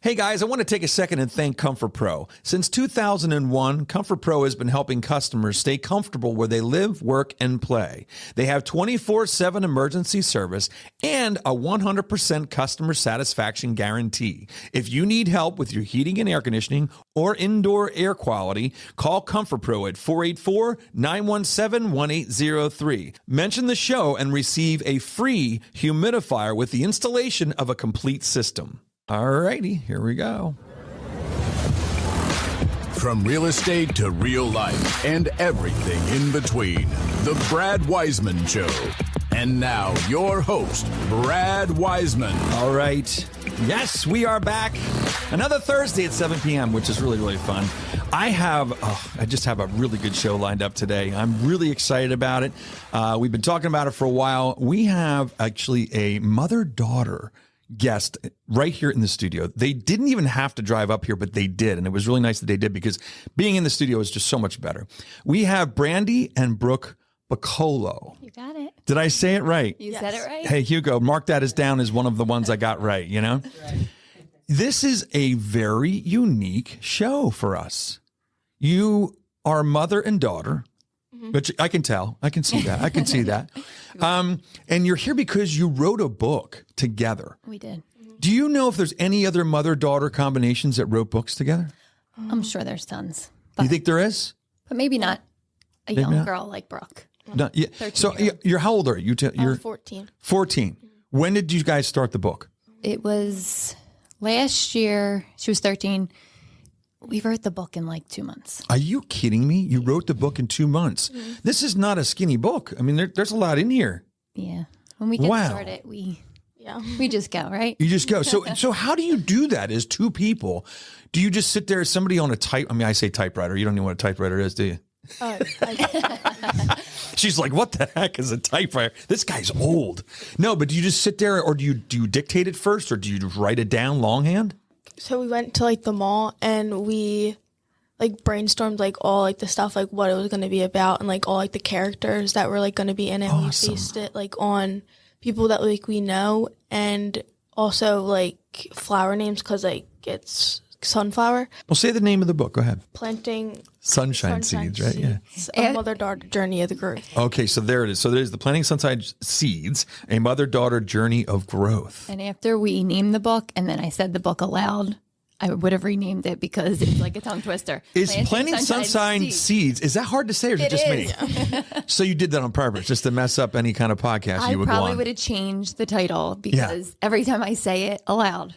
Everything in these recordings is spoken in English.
Hey guys, I want to take a second and thank Comfort Pro. Since 2001, Comfort Pro has been helping customers stay comfortable where they live, work, and play. They have 24/7 emergency service and a 100% customer satisfaction guarantee. If you need help with your heating and air conditioning or indoor air quality, call Comfort Pro at 484-917-1803. Mention the show and receive a free humidifier with the installation of a complete system. All righty, here we go. From real estate to real life and everything in between, The Brad Weisman Show. And now, your host, Brad Weisman. All right. Yes, we are back. Another Thursday at 7 p.m., which is really, really fun. I just have a really good show lined up today. I'm really excited about it. We've been talking about it for a while. We have actually a mother-daughter guest right here in the studio. They didn't even have to drive up here, but they did. And it was really nice that they did because being in the studio is just so much better. We have Brandy and Brooke Bacolo. You got it. Did I say it right? You said it right. Hey, Hugo, mark that as down as one of the ones I got right, you know? Right. This is a very unique show for us. You are mother and daughter, which I can tell. I can see that. I can see that. And you're here because you wrote a book together. We did. Do you know if there's any other mother-daughter combinations that wrote books together? I'm sure there's tons. You think there is? But maybe not a young girl like Brooke. No, yeah. So you're how old are you? You're 14. 14. When did you guys start the book? It was last year. She was 13. We wrote the book in like 2 months. Are you kidding me? You wrote the book in 2 months. This is not a skinny book. I mean, there's a lot in here. Yeah. When we get started, we just go, right? You just go. So how do you do that as two people? Do you just sit there as somebody on a I say typewriter. You don't know what a typewriter is, do you? She's like, what the heck is a typewriter? This guy's old. No, but do you just sit there or do you dictate it first or do you just write it down longhand? So we went to like the mall and we like brainstormed like all like the stuff like what it was going to be about and like all like the characters that were like going to be in it. Awesome. We based it like on people that like we know and also like flower names because like it's sunflower. Well, say the name of the book. Go ahead. Planting Sunshine Seeds, right? Yeah. A mother-daughter journey of the growth. Okay, so there it is. So there's the Planting Sunshine Seeds, a mother-daughter journey of growth. And after we named the book and then I said the book aloud, I would have renamed it because it's like a tongue twister. Is Planting Sunshine Seeds, is that hard to say or is it just me? So you did that on purpose just to mess up any kind of podcast you would go on? I probably would have changed the title because every time I say it aloud,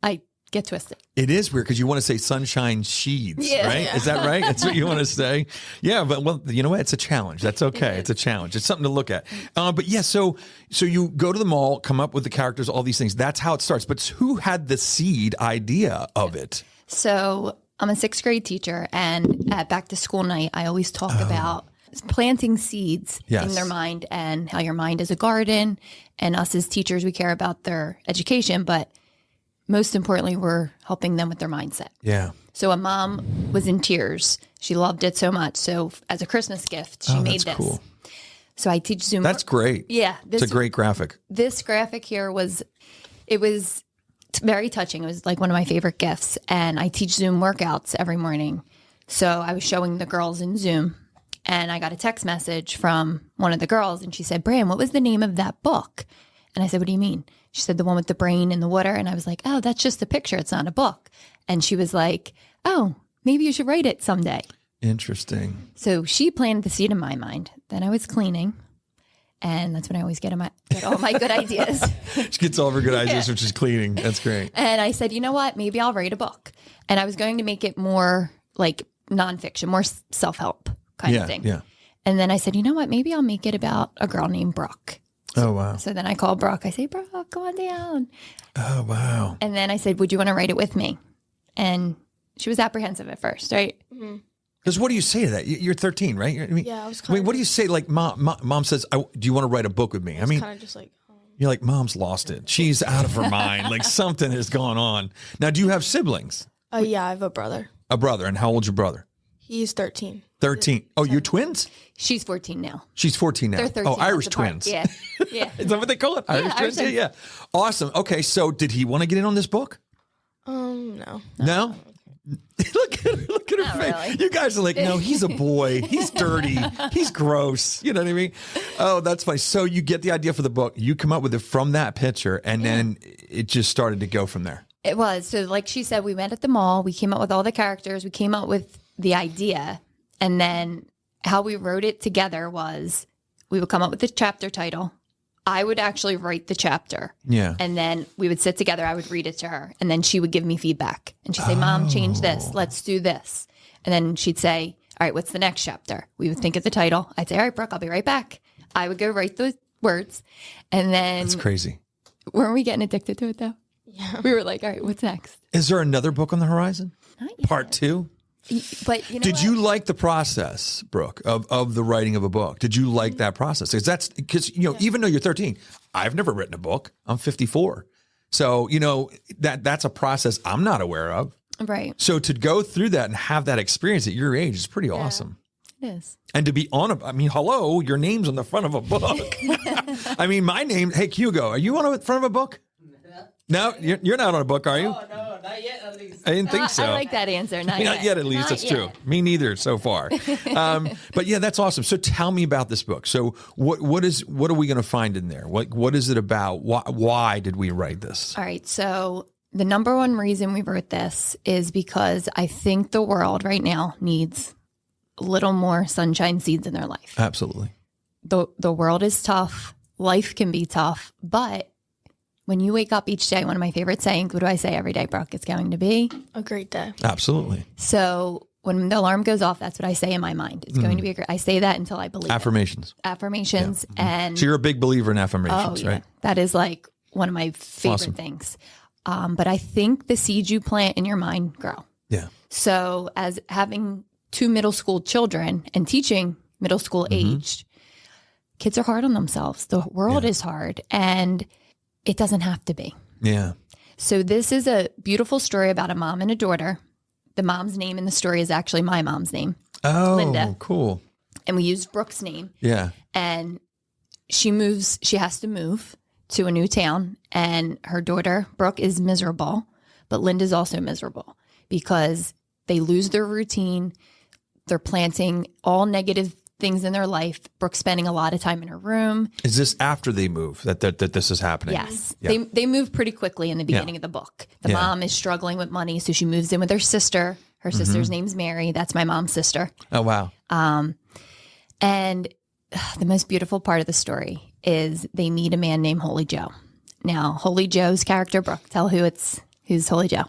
I get twisted. It is weird because you want to say sunshine sheets, right? Yeah. Is that right? That's what you want to say? Yeah, but well, you know what? It's a challenge. That's okay. It's a challenge. It's something to look at. But yeah, so you go to the mall, come up with the characters, all these things. That's how it starts. But who had the seed idea of it? So I'm a 6th grade teacher, and at back to school night, I always talk about planting seeds in their mind and how your mind is a garden. And us as teachers, we care about their education, but most importantly, we're helping them with their mindset. Yeah. So a mom was in tears. She loved it so much. So as a Christmas gift, she made this. Cool. So I teach Zoom. That's great. Yeah. It's a great graphic. This graphic here was very touching. It was like one of my favorite gifts. And I teach Zoom workouts every morning. So I was showing the girls in Zoom. And I got a text message from one of the girls. And she said, Bran, what was the name of that book? And I said, what do you mean? She said, the one with the brain in the water. And I was like, oh, that's just a picture. It's not a book. And she was like, oh, maybe you should write it someday. Interesting. So she planted the seed in my mind. Then I was cleaning. And that's when I always get all my good ideas. She gets all of her good ideas, which is cleaning. That's great. And I said, you know what? Maybe I'll write a book. And I was going to make it more like nonfiction, more self-help kind of thing. Yeah. And then I said, you know what? Maybe I'll make it about a girl named Brooke. Oh, wow. So then I called Brooke. I say, Brooke, come on down. Oh, wow. And then I said, would you want to write it with me? And she was apprehensive at first, right? Because what do you say to that? You're 13, right? I mean, I was kind of. What do you say? Like, mom says, do you want to write a book with me? I mean, kind of just like. You're like, mom's lost it. She's out of her mind. Like something has gone on. Now, do you have siblings? Yeah, I have a brother. A brother. And how old's your brother? He's 13. 13. Oh, you're twins? She's 14 now. She's 14 now. They're 13 oh, Irish apart. twins. Yeah. Yeah. Is that what they call it? Irish twins? Yeah. Awesome. Okay. So did he want to get in on this book? No. No? Look at her Not face. really. You guys are like, no, he's a boy. He's dirty. He's gross. You know what I mean? Oh, that's funny. So you get the idea for the book. You come up with it from that picture, and then it just started to go from there. It was. So like she said, we met at the mall. We came up with all the characters. We came up with the idea. And then how we wrote it together was we would come up with the chapter title. I would actually write the chapter. Yeah. And then we would sit together. I would read it to her. And then she would give me feedback. And she'd say, Mom, change this. Let's do this. And then she'd say, all right, what's the next chapter? We would think of the title. I'd say, all right, Brooke, I'll be right back. I would go write those words. And then That's crazy. weren't we getting addicted to it though? Yeah. We were like, all right, what's next? Is there another book on the horizon? Not yet. Part 2? But you know Did what? you like the process, Brooke, of the writing of a book? Did you like that process? Because even though you're 13, I've never written a book. I'm 54. So, that's a process I'm not aware of. Right. So to go through that and have that experience at your age is pretty awesome. It is. And to be hello, your name's on the front of a book. I mean, my name, hey, Hugo, are you on the front of a book? No, you're not on a book, are you? Oh, no, not yet, at least. I didn't think so. I like that answer. Not Not yet, at least. Not That's yet. true. Me neither so far. But yeah, that's awesome. So tell me about this book. So what are we going to find in there? What is it about? Why did we write this? All right. So the number one reason we wrote this is because I think the world right now needs a little more sunshine seeds in their life. Absolutely. The world is tough. Life can be tough, but when you wake up each day, one of my favorite sayings, what do I say every day, Brooke? It's going to be A great day. Absolutely. So when the alarm goes off, that's what I say in my mind. It's going to be a great, I say that until I believe Affirmations. it. Affirmations. And So you're a big believer in affirmations, yeah, right? that is like one of my favorite Awesome. things. But I think the seeds you plant in your mind grow. Yeah. So as having 2 middle school children and teaching middle school aged, kids are hard on themselves. The world is hard, and it doesn't have to be. Yeah. So this is a beautiful story about a mom and a daughter. The mom's name in the story is actually my mom's name. Oh, Linda. cool. And we used Brooke's name. Yeah. And she has to move to a new town. And her daughter, Brooke, is miserable. But Linda's also miserable because they lose their routine. They're planting all negative things in their life. Brooke's spending a lot of time in her room. Is this after they move that this is happening? Yes. Yeah. They move pretty quickly in the beginning of the book. The Yeah. mom is struggling with money, so she moves in with her sister. Her sister's name's Mary. That's my mom's sister. Oh, wow. And the most beautiful part of the story is they meet a man named Holy Joe. Now, Holy Joe's character, Brooke, tell who's Holy Joe.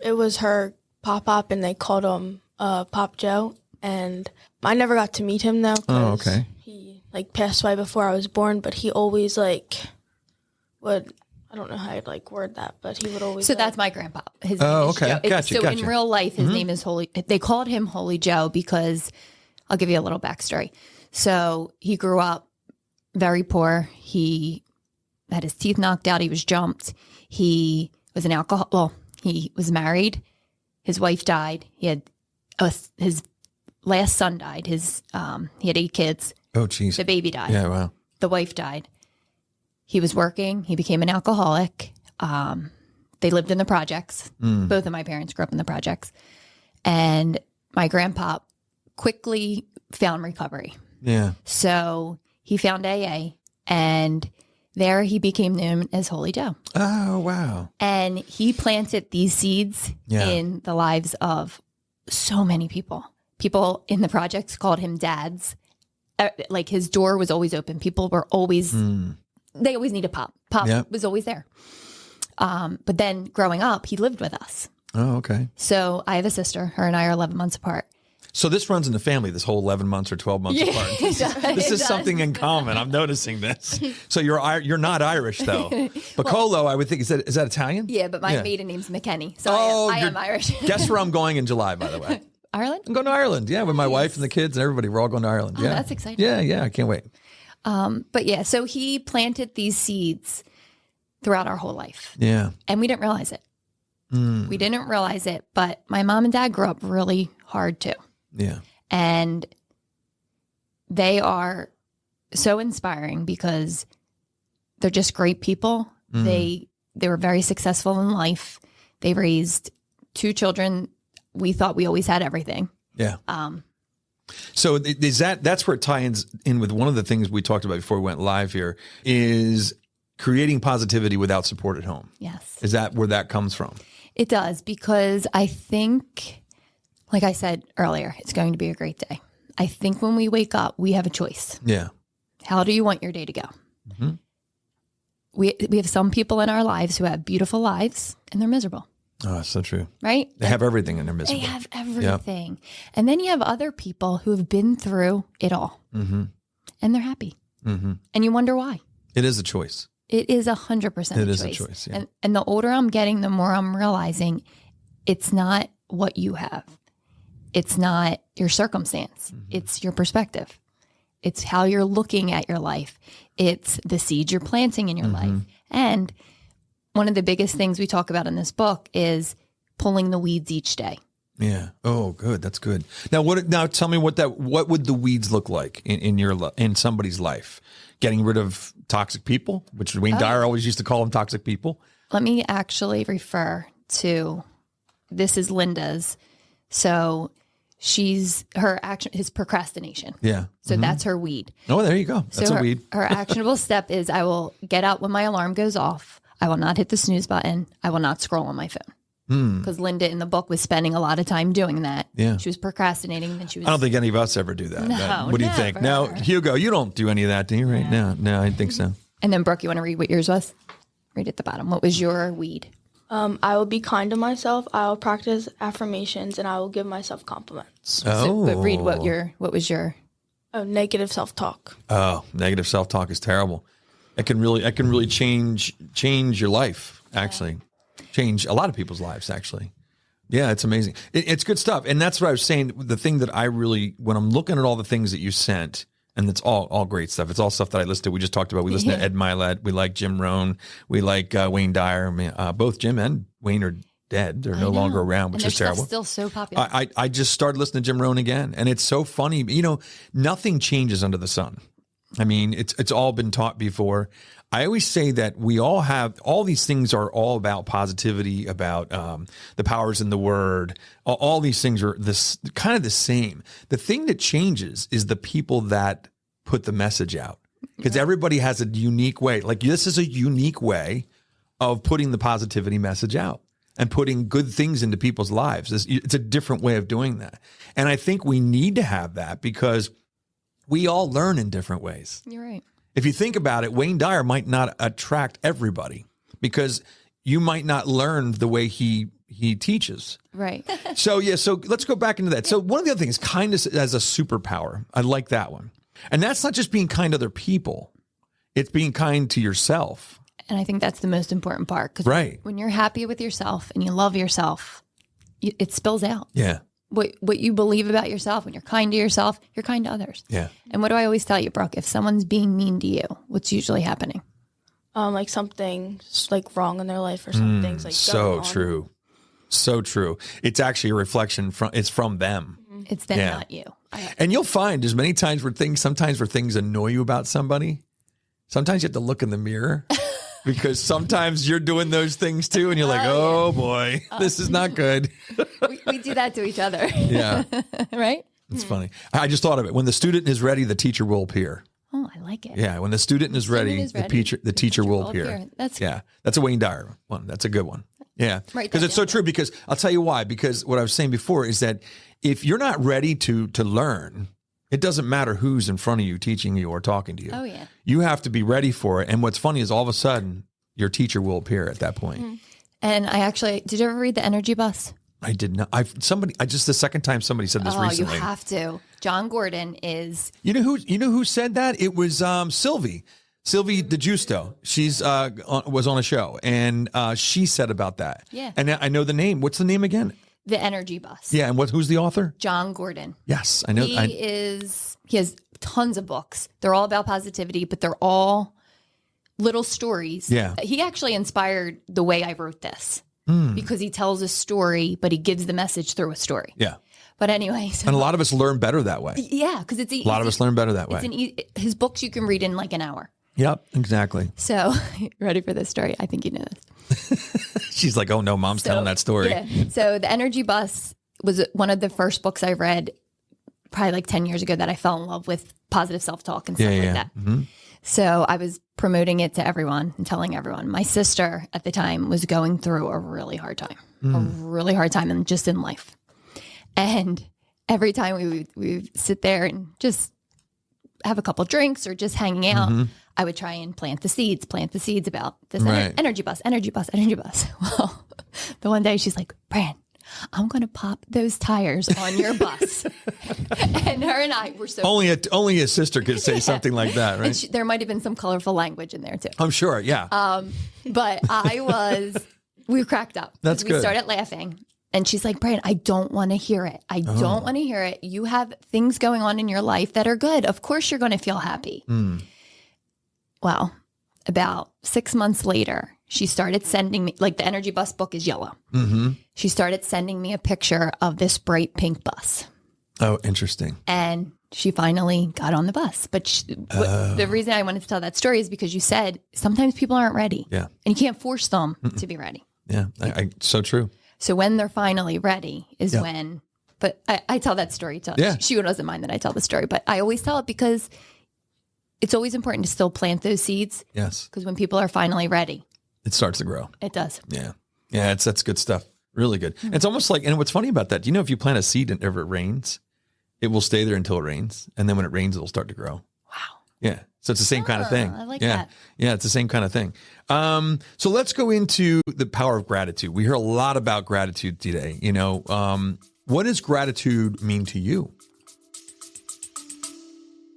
It was her pop-up, and they called him Pop Joe. And I never got to meet him, though. 'cause Oh, okay. He, passed away before I was born, but he always, would... I don't know how I'd, word that, but he would always... So that's my grandpa. His Oh, name is okay. Joe. Gotcha, So gotcha. in real life, his name is Holy. They called him Holy Joe because I'll give you a little backstory. So he grew up very poor. He had his teeth knocked out. He was jumped. He was he was married. His wife died. He had his last son died. He had 8 kids. Oh, geez. The baby died. Yeah, wow. The wife died. He was working. He became an alcoholic. They lived in the projects. Both of my parents grew up in the projects. And my grandpa quickly found recovery. Yeah. So he found AA, and there he became known as Holy Joe. Oh, wow. And he planted these seeds Yeah. in the lives of so many people. People in the projects called him dads. His door was always open. People were always... They always needed Pop. Pop Yep. was always there. But then growing up, he lived with us. Oh, okay. So I have a sister. Her and I are 11 months apart. So this runs in the family, this whole 11 months or 12 months apart. This is something in common. I'm noticing this. So you're not Irish, though. Piccolo, I would think, is that Italian? Yeah, but my Yeah. maiden name's McKenny. So I you're- am Irish. Guess where I'm going in July, by the way? Ireland? I'm going to Ireland. Yeah, with my wife and the kids and everybody. We're all going to Ireland. Yeah. that's exciting. Yeah, I can't wait. But yeah, so he planted these seeds throughout our whole life. Yeah. And we didn't realize it. We didn't realize it, but my mom and dad grew up really hard too. Yeah. And they are so inspiring because they're just great people. They were very successful in life. They raised 2 children. We thought we always had everything. Yeah. So is that's where it ties in with one of the things we talked about before we went live here is creating positivity without support at home. Yes. Is that where that comes from? It does, because I think, like I said earlier, it's going to be a great day. I think when we wake up, we have a choice. Yeah. How do you want your day to go? Mm-hmm. We have some people in our lives who have beautiful lives and they're miserable. Oh, that's so true. Right? They have everything and they're miserable. They have everything. Yep. And then you have other people who have been through it all and they're happy. Mm-hmm. And you wonder why. It is a choice. It is 100% a choice. It is a choice, yeah. And the older I'm getting, the more I'm realizing it's not what you have. It's not your circumstance. Mm-hmm. It's your perspective. It's how you're looking at your life. It's the seeds you're planting in your life. And one of the biggest things we talk about in this book is pulling the weeds each day. Yeah. Oh, good. That's good. Now tell me what would the weeds look like in somebody's life? Getting rid of toxic people, which Wayne Dyer always used to call them toxic people. Let me actually refer to, this is Linda's. So her action is procrastination. Yeah. So that's her weed. Oh, there you go. That's a weed. Her actionable step is I will get out when my alarm goes off. I will not hit the snooze button. I will not scroll on my phone. Because Linda in the book was spending a lot of time doing that. Yeah. She was procrastinating. And I don't think any of us ever do that. No, what do you think? Now, Hugo, you don't do any of that, do you? Right now? No, I think so. And then Brooke, you want to read what yours was? Read at the bottom. What was your weed? I will be kind to myself. I will practice affirmations, and I will give myself compliments. Oh, but read what was your? Oh, negative self-talk. Oh, negative self-talk is terrible. It can really change your life. Actually, change a lot of people's lives. Actually, yeah, it's amazing. It's good stuff, and that's what I was saying. The thing that I really, when I'm looking at all the things that you sent. And it's all great stuff. It's all stuff that I listed. We just talked about. We listened to Ed Milet. We like Jim Rohn. We like Wayne Dyer. Both Jim and Wayne are dead. They're no longer around, which is terrible. Still so popular. I just started listening to Jim Rohn again, and it's so funny. Nothing changes under the sun. I mean, it's all been taught before. I always say that we all have, all these things are all about positivity, about the powers in the word. All these things are this kind of the same. The thing that changes is the people that put the message out, because everybody has a unique way. Like this is a unique way of putting the positivity message out and putting good things into people's lives. It's a different way of doing that. And I think we need to have that because we all learn in different ways. You're right. If you think about it, Wayne Dyer might not attract everybody because you might not learn the way he teaches. Right. So let's go back into that. So one of the other things, kindness as a superpower. I like that one. And that's not just being kind to other people. It's being kind to yourself. And I think that's the most important part. Because when you're happy with yourself and you love yourself, it spills out. Yeah. What you believe about yourself, when you're kind to yourself, you're kind to others. Yeah. And what do I always tell you, Brooke? If someone's being mean to you, what's usually happening? Like something's like wrong in their life or something's like so going true. on. So true. It's actually a reflection it's from them. It's them, not you. And you'll find there's many times where things annoy you about somebody. Sometimes you have to look in the mirror. Because sometimes you're doing those things too, and you're like, "Oh boy, this is not good." we do that to each other. Yeah, right. It's funny. I just thought of it. When the student is ready, the teacher will appear. Oh, I like it. Yeah, when the student is ready, the teacher will appear. That's a Wayne Dyer one. That's a good one. Yeah, right. Because it's so true. Because I'll tell you why. Because what I was saying before is that if you're not ready to learn. It doesn't matter who's in front of you teaching you or talking to you. Oh, yeah. You have to be ready for it. And what's funny is all of a sudden, your teacher will appear at that point. Mm-hmm. And did you ever read The Energy Bus? I did not. Just the second time somebody said this recently. You have to. John Gordon is. You know who said that? It was Sylvie DeGiusto. She's was on a show and she said about that. Yeah. And I know the name. What's the name again? The Energy Bus. Yeah, and who's the author? John Gordon. Yes, I know. He has tons of books. They're all about positivity, but they're all little stories. Yeah. He actually inspired the way I wrote this because he tells a story, but he gives the message through a story. Yeah. But anyway. And a lot of us learn better that way. Yeah, because it's a lot of us learn better that way. His books you can read in like an hour. Yep, exactly. So, you ready for this story? I think you know this. She's like, oh no, mom's telling that story. Yeah. So the Energy Bus was one of the first books I read probably like 10 years ago that I fell in love with positive self-talk and stuff like that. Mm-hmm. So I was promoting it to everyone and telling everyone. My sister at the time was going through a really hard time, and just in life. And every time we would sit there and just have a couple drinks or just hanging out, I would try and plant the seeds about this energy bus. Well, the one day she's like, Bran, I'm going to pop those tires on your bus. And her and I were so... Only a sister could say something like that, right? There might have been some colorful language in there too. I'm sure, yeah. But we cracked up. That's good. We started laughing. And she's like, Brian, I don't want to hear it. I don't want to hear it. You have things going on in your life that are good. Of course you're going to feel happy. Well, about 6 months later, she started sending me, like the Energy Bus book is yellow. She started sending me a picture of this bright pink bus. Oh, interesting. And she finally got on the bus. But the reason I wanted to tell that story is because you said sometimes people aren't ready. Yeah. And you can't force them to be ready. Yeah, so true. So when they're finally ready is when, but I tell that story to, she doesn't mind that I tell the story, but I always tell it because it's always important to still plant those seeds. Yes. Because when people are finally ready, it starts to grow. It does. Yeah. Yeah, that's good stuff. Really good. It's almost like, and what's funny about that, do you know if you plant a seed and ever it rains, it will stay there until it rains. And then when it rains, it'll start to grow. Wow. Yeah. So it's the same kind of thing. I like that. Yeah, it's the same kind of thing. So let's go into the power of gratitude. We hear a lot about gratitude today. You know, what does gratitude mean to you?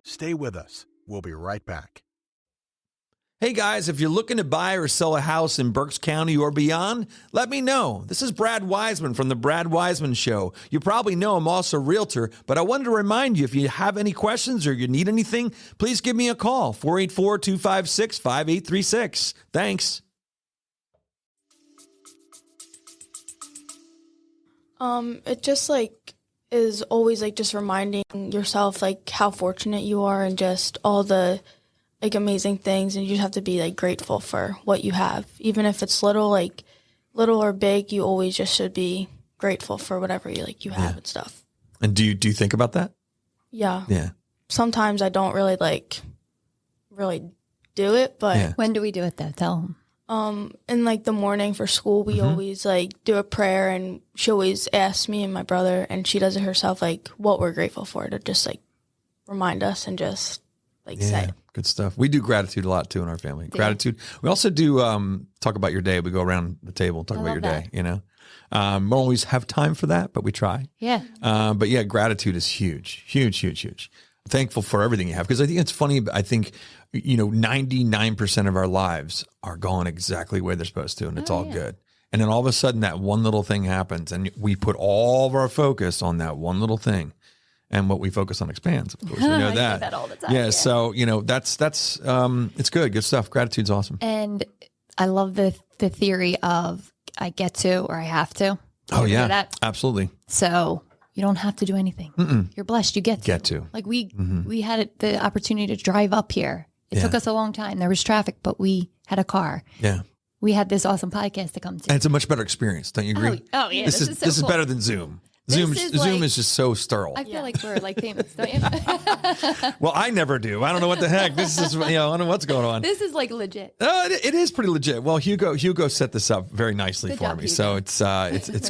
Stay with us. We'll be right back. Hey guys, if you're looking to buy or sell a house in Berks County or beyond, let me know. This is Brad Weisman from The Brad Weisman Show. You probably know I'm also a realtor, but I wanted to remind you, if you have any questions or you need anything, please give me a call, 484-256-5836. Thanks. It just like is always like just reminding yourself like how fortunate you are and just all the like amazing things, and you just have to be like grateful for what you have, even if it's little or big. You always just should be grateful for whatever you have and stuff. And do you think about that? Yeah. Sometimes I don't really do it, but when do we do it though? Tell them. In like the morning for school, we always like do a prayer, and she always asks me and my brother, and she does it herself, like what we're grateful for, to just like remind us and just like say. Good stuff. We do gratitude a lot too in our family. Gratitude. We also do talk about your day. We go around the table and talk about your day, you know. We don't always have time for that, but we try. Yeah. But yeah, gratitude is huge. Thankful for everything you have. Because I think it's funny, I think, 99% of our lives are going exactly where they're supposed to, and it's all good. And then all of a sudden that one little thing happens, and we put all of our focus on that one little thing. And what we focus on expands, of course. We know that. I say that all the time. Yeah, so, that's it's good. Good stuff. Gratitude's awesome. And I love the theory of I get to or I have to. Oh, yeah. That? Absolutely. So you don't have to do anything. You're blessed. You get to. Like we had the opportunity to drive up here. It took us a long time. There was traffic, but we had a car. Yeah. We had this awesome podcast to come to. And it's a much better experience. Don't you agree? Oh yeah. This is better than Zoom. Zoom is just so sterile. I feel like we're like famous, don't you? Well, I never do. I don't know what the heck. This is, I don't know what's going on. This is like legit. It is pretty legit. Well, Hugo set this up very nicely Good for job, me. Hugo. So it's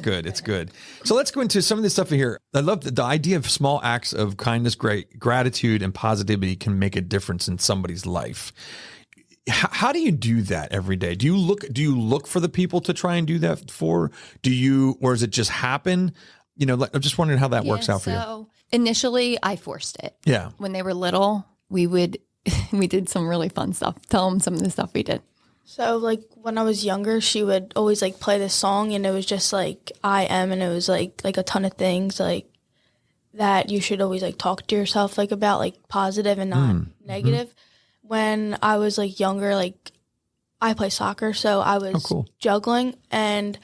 good. It's good. So let's go into some of this stuff in here. I love the idea of small acts of kindness, gratitude, and positivity can make a difference in somebody's life. How do you do that every day? Do you look for the people to try and do that for? Or does it just happen? I'm just wondering how that works out for you. So initially I forced it. Yeah. When they were little, we did some really fun stuff. Tell them some of the stuff we did. So like when I was younger, she would always like play this song, and it was just like I am, and it was like a ton of things like that you should always like talk to yourself like about, like positive and not negative. When I was like younger, like I play soccer, so I was juggling, and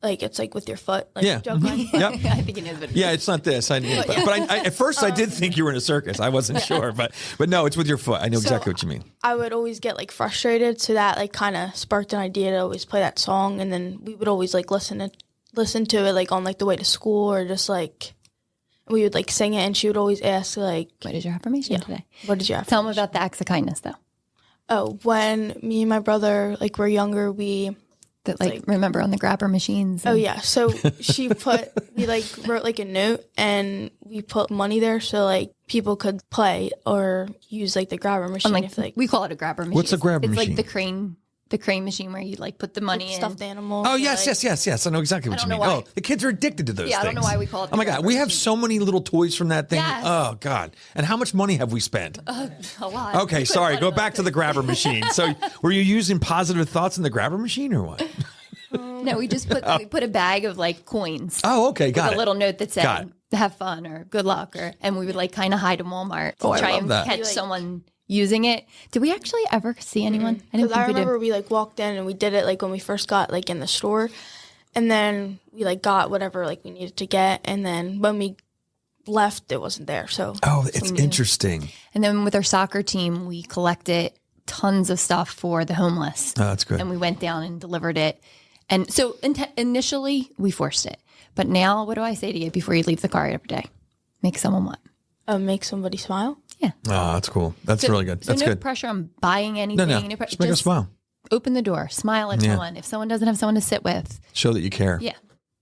like it's like with your foot. Like, Yeah. jump on. Yep. I think it is. But Yeah, it's not this. I knew, but I, at first I did think you were in a circus. I wasn't sure, but no, it's with your foot. I know exactly what you mean. I would always get like frustrated, so that like kind of sparked an idea to always play that song, and then we would always like listen to it like on like the way to school, or just like we would like sing it, and she would always ask like, what is your affirmation today? "What is your affirmation?" Tell them about the acts of kindness, though. Oh, when me and my brother like were younger, we. That remember on the grabber machines. Oh yeah, so we like wrote like a note, and we put money there so like people could play or use like the grabber machine. We call it a grabber machine. What's a grabber machine? It's like the crane machine where you like put the money in. Stuffed animal. Oh yes. I know exactly what you mean. Oh, the kids are addicted to those things. I don't know why we call it. Oh my God, we have so many little toys from that thing. Yes. Oh God, and how much money have we spent? A lot. Okay, sorry. Go back to the grabber machine. So, were you using positive thoughts in the grabber machine or what? No, we just put a bag of like coins. Oh, okay, got with it. a little note that Got said "Have fun" or "Good luck," and we would like kind of hide in Walmart to I try love and that. catch someone using it. Did we actually ever see anyone? Because I remember we like walked in and we did it like when we first got like in the store, and then we like got whatever like we needed to get, and then when we left, it wasn't there. So It's interesting. And then with our soccer team, we collected tons of stuff for the homeless. Oh, that's good. And we went down and delivered it. And so initially we forced it. But now, what do I say to you before you leave the car every day? Make someone what? make somebody smile. Yeah. Oh, that's cool. That's really good. So That's no good. pressure on buying anything. No. Just Just make a smile. Open the door. Smile at someone. If someone doesn't have someone to sit with. Show that you care. Yeah.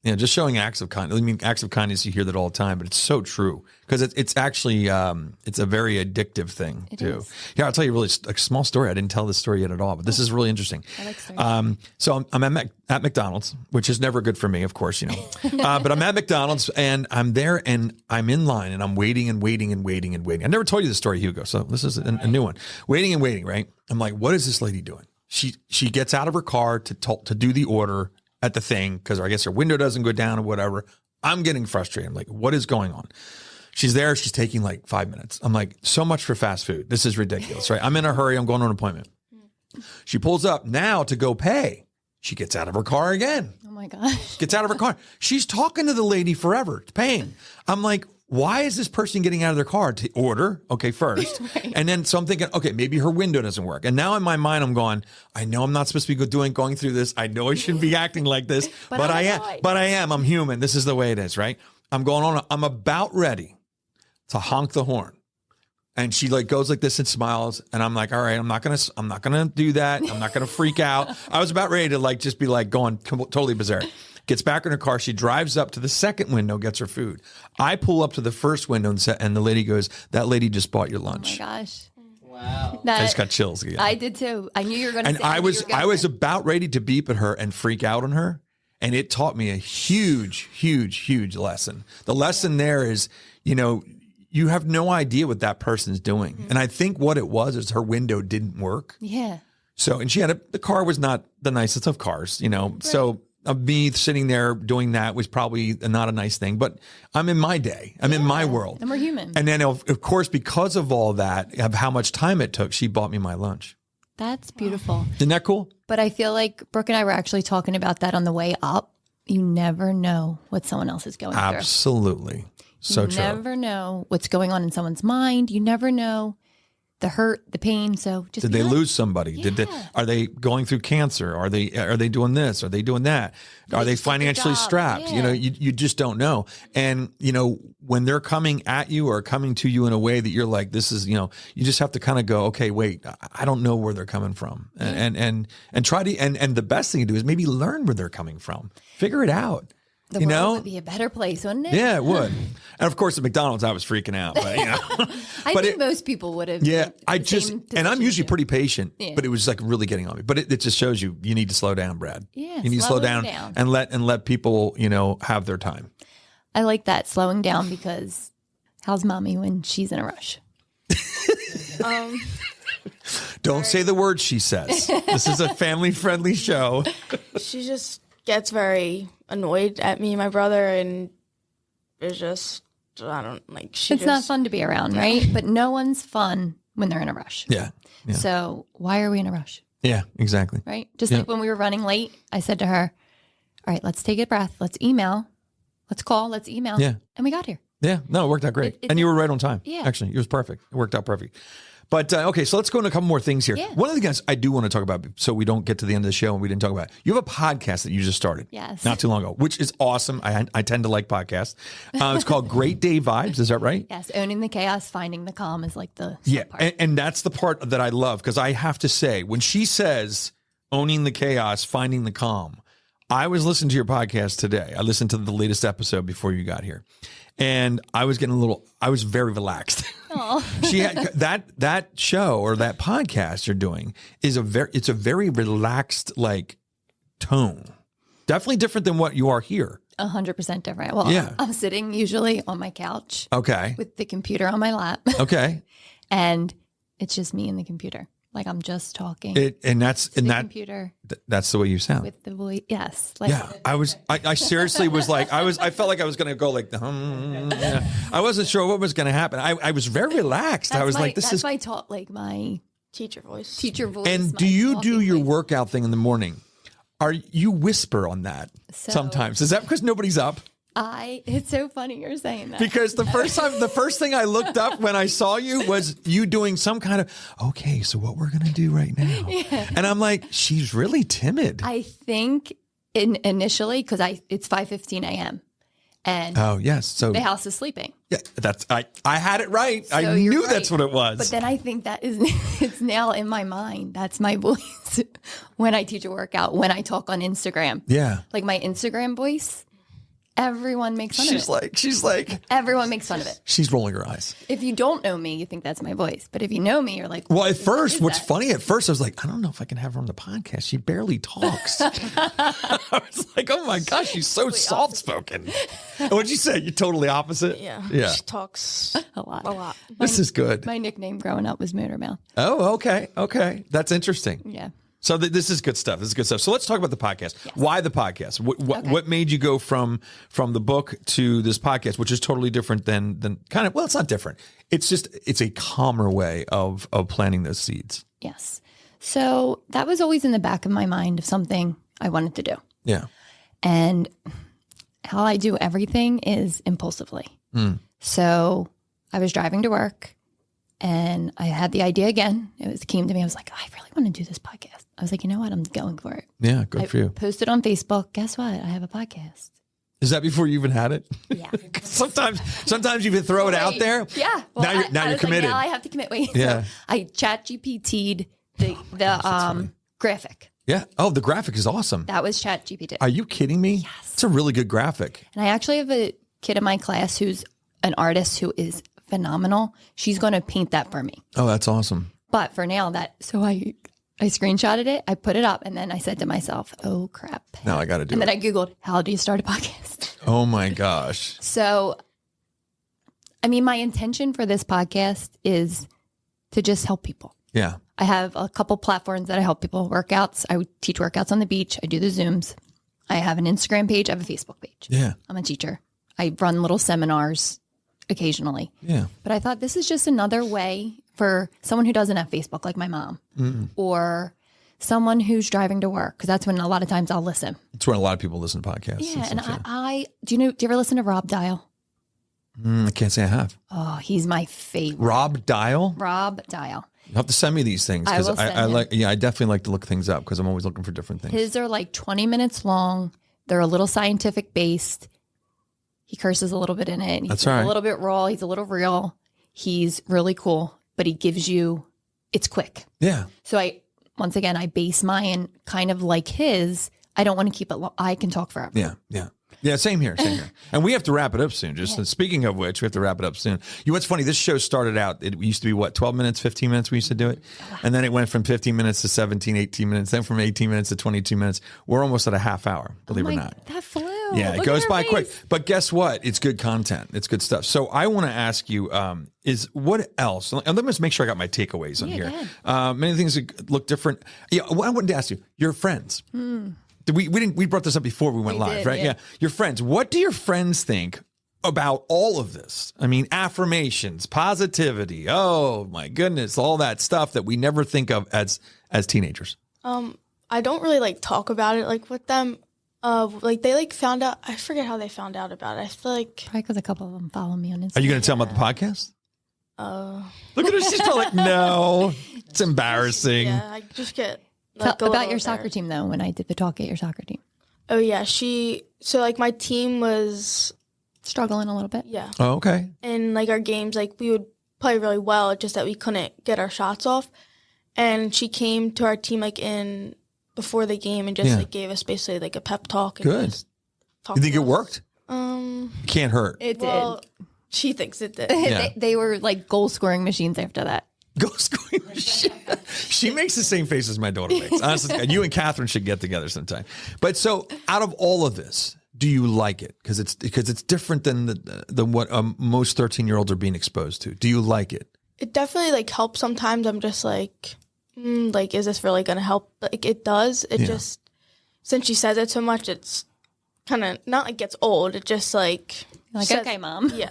Yeah, just showing acts of kindness. I mean, acts of kindness, you hear that all the time, but it's so true because it's actually it's a very addictive thing too. is. Yeah, I'll tell you really a small story. I didn't tell this story yet at all, but this is really interesting. I like stories. So I'm at McDonald's, which is never good for me, of course, you know. But I'm at McDonald's and I'm there and I'm in line and I'm waiting and waiting and waiting and waiting. I never told you this story, Hugo, so this is a new one. Waiting and waiting, right? I'm like, what is this lady doing? She gets out of her car to do the order at the thing because I guess her window doesn't go down or whatever. I'm getting frustrated. I'm like, what is going on? She's there. She's taking like 5 minutes. I'm like, so much for fast food. This is ridiculous, right? I'm in a hurry. I'm going to an appointment. She pulls up now to go pay. She gets out of her car again. Oh my gosh. Gets out of her car. She's talking to the lady forever, paying. I'm like, why is this person getting out of their car to order? Okay, first. Right. And then so I'm thinking, okay, maybe her window doesn't work. And now in my mind, I'm going, I know I'm not supposed to be going through this. I know I shouldn't be acting like this, but I am. But I am. I'm human. This is the way it is, right? I'm going on. I'm about ready to honk the horn. And she like goes like this and smiles. And I'm like, all right, I'm not going to do that. I'm not going to freak out. I was about ready to like, just be like going totally berserk. Gets back in her car. She drives up to the second window, gets her food. I pull up to the first window and the lady goes, that lady just bought your lunch. Oh my gosh. Wow. I just got chills again. I did too. I knew you were going to And say I was about ready to beep at her and freak out on her. And it taught me a huge, huge, huge lesson. The lesson there is, you have no idea what that person's doing. Mm-hmm. And I think what it was is her window didn't work. Yeah. So, and the car was not the nicest of cars, Right. So me sitting there doing that was probably not a nice thing, but I'm in my day. I'm in my world. And we're human. And then of course, because of all that, of how much time it took, she bought me my lunch. That's beautiful. Isn't that cool? But I feel like Brooke and I were actually talking about that on the way up. You never know what someone else is going through. Absolutely. So you true. never know what's going on in someone's mind. You never know the hurt, the pain. So just Did they lose somebody? Are they going through cancer? Are they doing this? Are they doing that? Are they financially job. strapped? Yeah. You just don't know. And when they're coming at you or coming to you in a way that you're like, this is, you just have to kind of go, okay, wait, I don't know where they're coming from, and try to and the best thing to do is maybe learn where they're coming from, figure it out. the world would be a better place, wouldn't it? Yeah, it would. And of course, at McDonald's, I was freaking out, but I think most people would have. Yeah, and I'm usually pretty patient, Yeah. but it was like really getting on me. But it just shows you need to slow down, Brad. Yeah, you need to slow down and let people, have their time. I like that, slowing down, because how's mommy when she's in a rush? Don't say the word she says. This is a family-friendly show. She just gets very annoyed at me and my brother, and it's just, I don't like. It's not fun to be around, right? But no one's fun when they're in a rush. Yeah. So why are we in a rush? Yeah, exactly. Right? Just like when we were running late, I said to her, all right, let's take a breath. Let's email. Let's call. Let's email. Yeah. And we got here. Yeah. No, it worked out great. And you were right on time. Yeah. Actually, it was perfect. It worked out perfect. But okay, so let's go into a couple more things here. Yeah. One of the things I do want to talk about, so we don't get to the end of the show and we didn't talk about it. You have a podcast that you just started. Yes. Not too long ago, which is awesome. I tend to like podcasts. It's called Great Day Vibes. Is that right? Yes. Owning the chaos, finding the calm is like the Yeah. And that's the part that I love, because I have to say, when she says owning the chaos, finding the calm, I was listening to your podcast today. I listened to the latest episode before you got here. And I was I was very relaxed. She had that show or that podcast you're doing is it's a very relaxed like tone. Definitely different than what you are here. 100% different. Well, Yeah. I'm sitting usually on my couch Okay. with the computer on my lap. Okay. And it's just me and the computer. Like I'm just talking. That's computer that's the way you sound. with the voice. Yes. Like, Yeah, I seriously was like, I felt like I was going to go like yeah. I wasn't sure what was going to happen. I was very relaxed. I was like, this is my talk, like my Teacher voice. teacher voice. And my do you do talking your voice. workout thing in the morning? Are you whisper on that So- sometimes? Is that because nobody's up? It's so funny you're saying that. Because the first thing I looked up when I saw you was you doing some kind of, okay, so what we're going to do right now. Yeah. And I'm like, she's really timid. I think initially, because it's 5:15 a.m. and Oh, yes. So the house is sleeping. yeah, I had it right. I So you're knew right. that's what it was. But then I think that is it's now in my mind. That's my voice when I teach a workout, when I talk on Instagram. Yeah. Like my Instagram voice, everyone makes fun of it. She's like, Everyone makes fun of it. she's rolling her eyes. If you don't know me, you think that's my voice. But if you know me, you're like, Well, at first, what's that? funny, at first I was like, I don't know if I can have her on the podcast. She barely talks. I was like, oh my gosh, she's so soft spoken. What'd you say? You're totally opposite? Yeah. Yeah. She talks a lot. a lot. This is good. My nickname growing up was Motor Mouth. Oh, okay. Okay. That's interesting. Yeah. So this is good stuff. This is good stuff. So let's talk about the podcast. Yes. Why the podcast? What made you go from the book to this podcast, which is totally different than kind of, well, it's not different. It's a calmer way of planting those seeds. Yes. So that was always in the back of my mind of something I wanted to do. Yeah. And how I do everything is impulsively. So I was driving to work and I had the idea again. It came to me. I was like, I really want to do this podcast. I was like, you know what? I'm going for it. Yeah. Good for you. Posted on Facebook. Guess what? I have a podcast. Is that before you even had it? Yeah. sometimes you throw it out there. Yeah. Well, now you're I was like, committed. now I have to commit. Wait. Yeah. So I chat GPT'd the graphic. Yeah. Oh, the graphic is awesome. That was chat GPT. Are you kidding me? Yes. It's a really good graphic. And I actually have a kid in my class who's an artist who is phenomenal. She's going to paint that for me. Oh, that's awesome. But for now, I screenshotted it, I put it up, and then I said to myself, oh, crap. Now I got to do And it. then I Googled, how do you start a podcast? Oh, my gosh. So, I mean, my intention for this podcast is to just help people. Yeah. I have a couple platforms that I help people. Workouts. I would teach workouts on the beach. I do the Zooms. I have an Instagram page. I have a Facebook page. Yeah. I'm a teacher. I run little seminars occasionally. Yeah. But I thought this is just another way for someone who doesn't have Facebook, like my mom, or someone who's driving to work, because that's when a lot of times I'll listen. It's when a lot of people listen to podcasts. Yeah, and stuff, do you ever listen to Rob Dial? I can't say I have. Oh, he's my favorite. Rob Dial? Rob Dial. You have to send me these things I because will send I him. like. Yeah, I definitely like to look things up because I'm always looking for different things. His are like 20 minutes long. They're a little scientific based. He curses a little bit in it. That's He's all right. a little bit raw. He's a little real. He's really cool, but he gives you, it's quick. Yeah. So once again, I base mine kind of like his. I don't want to keep it long. I can talk forever. Yeah. Yeah. Yeah, same here, same here. And we have to wrap it up soon. Just speaking of which, we have to wrap it up soon. You know what's funny? This show started out, it used to be what, 12 minutes, 15 minutes we used to do it? And then it went from 15 minutes to 17, 18 minutes, then from 18 minutes to 22 minutes. We're almost at a half hour, believe it or not. That flew. Yeah, it Look goes at her by face. quick. But guess what? It's good content. It's good stuff. So I want to ask you, is what else? And let me just make sure I got my takeaways on here. Many things that look different. Yeah, I wanted to ask you, your friends. We brought this up before we went live, did, right? yeah. Your friends. What do your friends think about all of this? I mean, affirmations, positivity. Oh my goodness, all that stuff that we never think of as teenagers. I don't really like talk about it like with them. Like they like found out. I forget how they found out about it. I feel like Probably because a couple of them follow me on Instagram. Are you going to tell them about the podcast? Look at her. She's probably like, no, it's embarrassing. yeah, I just get Tell like, a about little your soccer embarrassed. team, though, when I did the talk at your soccer team. Oh yeah, so like my team was Struggling a little bit. yeah, Oh, okay. and like our games like we would play really well. It's just that we couldn't get our shots off. And she came to our team like in before the game and just Yeah. like gave us basically like a pep talk. And Good. just talked You think to it us. worked? Can't hurt. It Well, she thinks it did. Yeah. they were like goal scoring machines after that. Go squeeze. She makes the same face as my daughter makes. Honestly, you and Catherine should get together sometime. But so, out of all of this, do you like it? Because it's different than what most 13-year-olds are being exposed to. Do you like it? It definitely like helps sometimes. I'm just like, like, is this really going to help? Like, it does. It Yeah. just, since she says it so much, it's kind of not like gets old. It just like, Like, says- okay, Mom. yeah.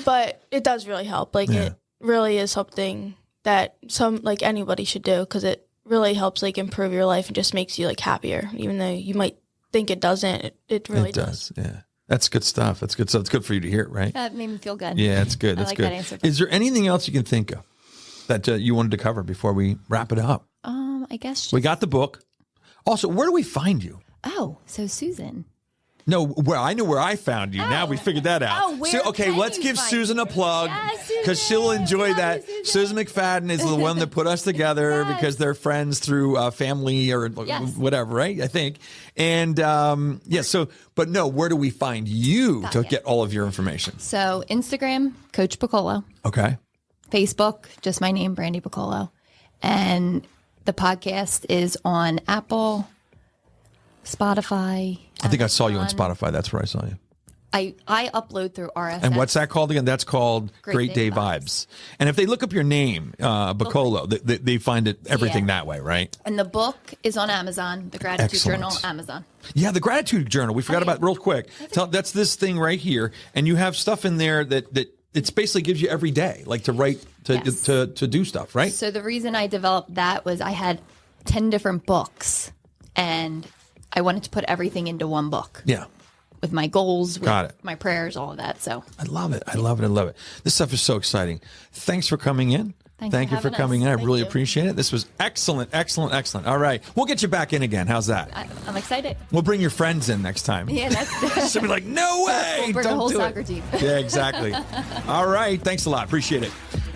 But it does really help. Like, Yeah. it really is something that like anybody should do because it really helps like improve your life and just makes you like happier, even though you might think it doesn't. It really It does. Yeah. That's good stuff. That's good stuff. It's good for you to hear, right? That made me feel good. Yeah, it's good. I That's like good. that answer. Is there anything else you can think of that you wanted to cover before we wrap it up? I guess. Just, We got the book. Also, where do we find you? Oh, so Susan. No, well, I know where I found you. Now we figured that out. Oh, where okay, can let's you give find Susan me? a plug Yes, because Susan. she'll enjoy Love that. you, Susan McFadden is the one that put us together because they're friends through family or Yes. whatever, right? I think. And but no, where do we find you to Gotcha. get all of your information? So Instagram, Coach Piccolo. Okay. Facebook, just my name, Brandy Piccolo. And the podcast is on Apple, Spotify. I think I saw you on Amazon. Spotify. That's where I saw you. I upload through RSS. And what's that called again? That's called Great, Great Day Day Vibes. And if they look up your name, Bacolo, they find it everything Yeah. that way, right? And the book is on Amazon, The Gratitude Excellent. Journal, Amazon. Yeah, the Gratitude Journal. We forgot about real quick. That's this thing right here. And you have stuff in there that it's basically gives you every day, like to write, Yes. to do stuff, right? So the reason I developed that was I had 10 different books and I wanted to put everything into one book Yeah. with my goals, with Got it. my prayers, all of that. So I love it. I love it. I love it. This stuff is so exciting. Thanks for coming in. Thanks Thank for you for having coming us. in. I Thank really you. appreciate it. This was excellent, excellent, excellent. All right. We'll get you back in again. How's that? I'm excited. We'll bring your friends in next time. Yeah, that's She'll be like, no way. We'll bring a Don't whole do it." soccer team. Yeah, exactly. All right. Thanks a lot. Appreciate it.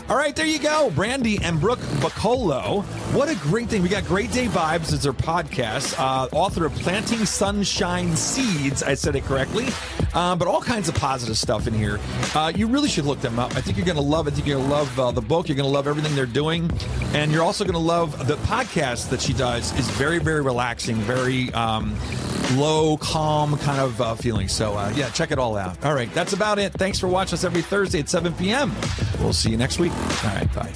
All right, there you go. Brandy and Brooke Bacolo. What a great thing. We got Great Day Vibes as our podcast. Author of Planting Sunshine Seeds. I said it correctly. But all kinds of positive stuff in here. You really should look them up. I think you're going to love it. I think you're going to love the book. You're going to love everything they're doing. And you're also going to love the podcast that she does is very, very relaxing, very low, calm kind of feeling. So, yeah, check it all out. All right, that's about it. Thanks for watching us every Thursday at 7 p.m. We'll see you next week. All right, bye.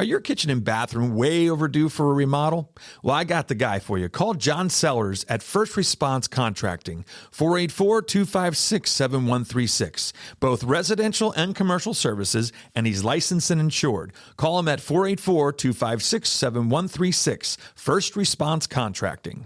Are your kitchen and bathroom way overdue for a remodel? Well, I got the guy for you. Call John Sellers at First Response Contracting, 484-256-7136. Both residential and commercial services, and he's licensed and insured. Call him at 484-256-7136. First Response Contracting.